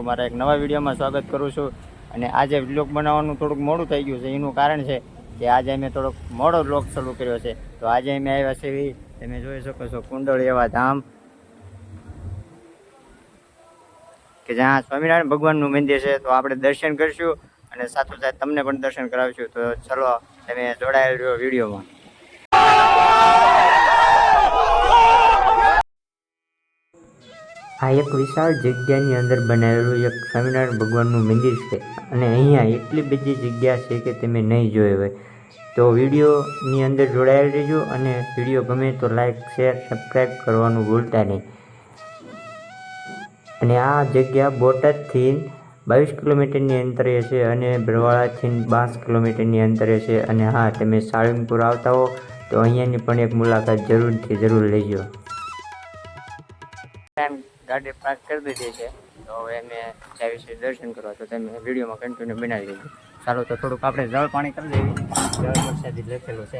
તમારું મારા એક નવા વિડીયોમાં સ્વાગત કરું છું। અને આજે વ્લોગ બનાવવાનું થોડુંક મોડું થઈ ગયું છે, એનું કારણ છે કે આજે અમે થોડોક મોડો વ્લોગ શરૂ કર્યો છે। તો આજે અમે આવ્યા છે, તમે જોઈ શકો છો, કુંડળ એવા ધામ કે જ્યાં સ્વામિનારાયણ ભગવાનનું મંદિર છે। તો આપણે દર્શન કરીશું અને સાથોસાથ તમને પણ દર્શન કરાવીશું। તો ચલો તમે જોડાયેલ રહ્યો વિડીયોમાં। આ એક વિશાળ જગ્યાની અંદર બનાવેલું એક સ્વામિનારાયણ ભગવાનનું મંદિર છે અને અહીંયા એટલી બધી જગ્યા છે કે તમે નહીં જોઈ હોય। તો વિડીયોની અંદર જોડાયેલ રહેજો અને વિડીયો ગમે તો લાઈક શેર સબસ્ક્રાઈબ કરવાનું ભૂલતા નહીં। અને આ જગ્યા બોટાદથી 22 કિલોમીટરની અંતરે છે અને બરવાળાથી 12 કિલોમીટરની અંતરે છે। અને હા, તમે સાળંગપુર આવતા હો તો અહીંયાની પણ એક મુલાકાત જરૂર લેજો। ગાડી પાર્ક કરી દીધી છે, તો હવે અમે જાવીશું દર્શન કરવા। તો તમે વિડીયોમાં કન્ટિન્યુ બનાવી દેજો। ચાલો તો થોડુંક આપણે જળ પાણી કરી દેવી। જળ પ્રસાદી લખેલું છે,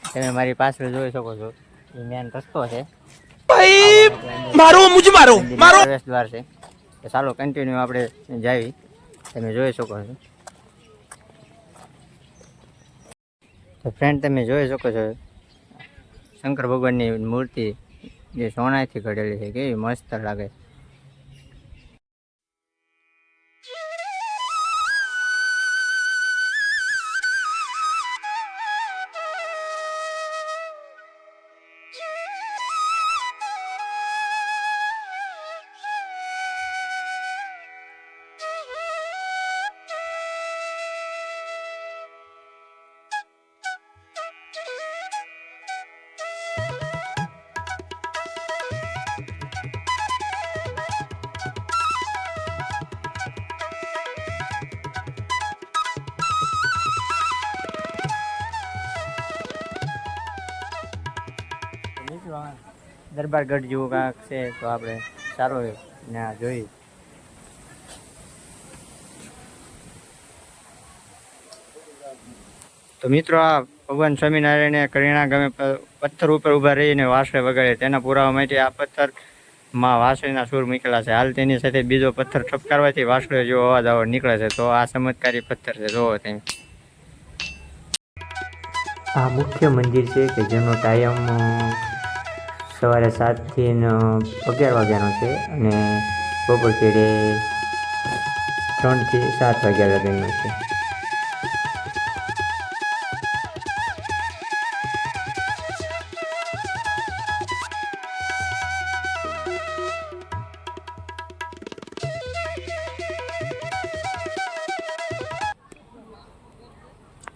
તમે મારી પાછળ જોઈ શકો છો, એ મેન રસ્તો છે, પ્રવેશ દ્વાર છે। તો ચાલો કન્ટિન્યુ આપણે જાવી, તમે જોઈ શકો છો। તો ફ્રેન્ડ તમે જોઈ શકો છો, શંકર ભગવાનની મૂર્તિ જે સોનાથી ઘડેલી છે, કેવી મસ્ત લાગે। દરબારગઢ જેવું કાંક છે, તો આપણે સારો ત્યાં જોઈ। તો મિત્રો, આ ભગવાન સ્વામિનારાયણે કરિણા ગામે પથ્થર ઉપર ઊભા રહીને વાંસળી વગાડે, તેના પુરાવા માટે આ પથ્થરમાં વાંસળીના સૂર મૂકેલા છે। હાલ તેની સાથે બીજો પથ્થર ઠપકારવાથી વાંસળી જેવો અવાજ નીકળે છે। તો આ ચમત્કારી પથ્થર છે, જોવો તમે। આ મુખ્ય મંદિર છે કે જેનો ટાઈમ સવારે 7 થી 11 વાગ્યાનો છે અને બપોર કેડે 3 થી 7 વાગ્યા લગીનો છે।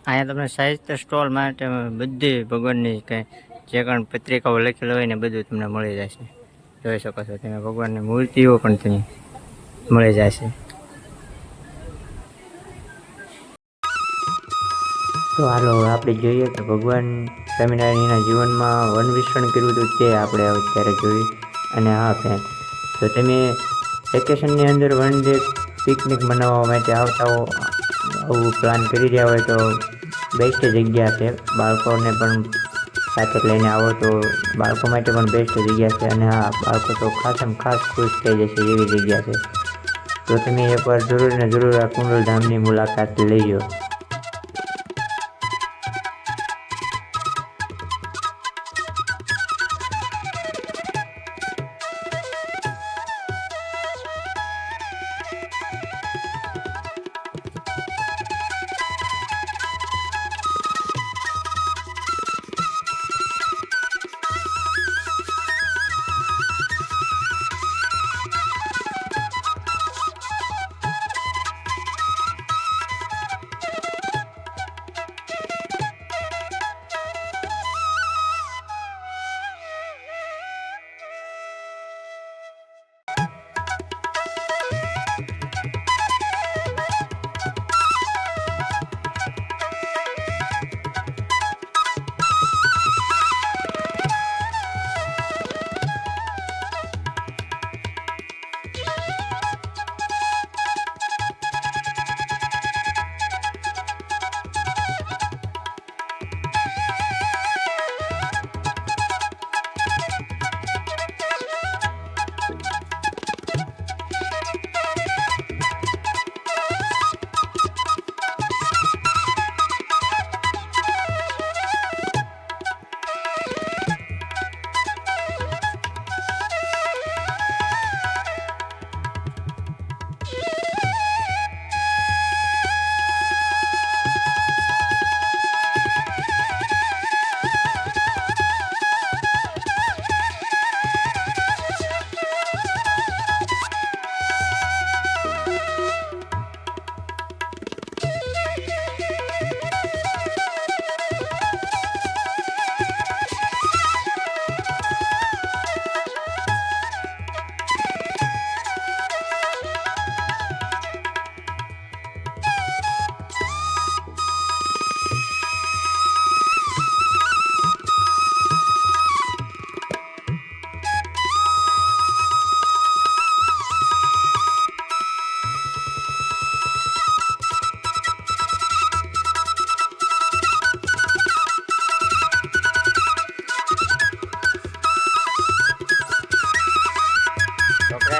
અહીંયા તમને સાહિત્ય સ્ટોલ માટે બધી ભગવાનની કંઈ જે પણ પત્રિકાઓ લખેલી હોય ને બધું તમને મળી જશે। જોઈ શકો છો તમે, ભગવાનની મૂર્તિઓ પણ તમે મળી જશે। તો હાલો આપણે જોઈએ કે ભગવાન સ્વામિનારાયણના જીવનમાં વન વિચરણ કર્યું હતું તે આપણે અત્યારે જોઈ। અને હા ફ્રેન્ડ, તો તમે વેકેશનની અંદર વન ડે પિકનિક મનાવવા માટે આવતા હો, આવું પ્લાન કરી રહ્યા હોય તો બેસ્ટ જગ્યા છે। બાળકોને પણ સાથે લઈને આવો તો બાળકો માટે પણ બેસ્ટ જગ્યા છે। અને હા, બાળકો તો ખાસમાં ખાસ ખુશ થઈ જશે એવી જગ્યા છે। તો તમે એકવાર જરૂર ને જરૂર આ કુંડળ ધામની મુલાકાત લેજો।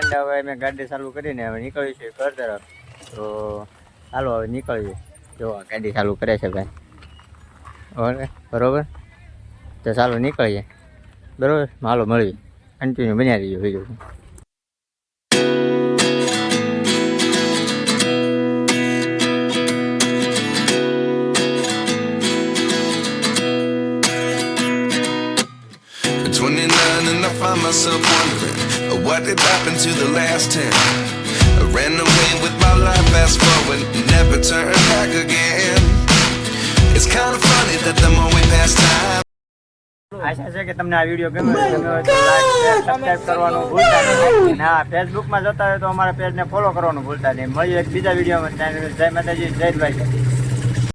ફ્રેન્ડ હવે મેં ગાડી ચાલુ કરીને હવે નીકળ્યું છે ઘર તરફ. તો ચાલો હવે નીકળીએ. જો આ ગાડી ચાલુ કરે છે ભાઈ. બરોબર, તો ચાલો નીકળીએ. બરોબર, હાલો મળીએ. કન્ટિન્યુ બન્યા રહીએ video. At 29 and I find myself wondering what did happen to the last 10. I ran away with my life, fast forward, never turn back again. It's kind of funny that the more we pass time. આશા છે કે તમને આ video ગમે હોય તો like share subscribe કરવાનું ભૂલતા નહીં. અને હા, ફેસબુકમાં જોતા હોય તો અમારા પેજને ફોલો કરવાનું ભૂલતા નહીં. મળીએ એક બીજા વિડીયોમાં. જય માતાજી, જય દ્વારકા.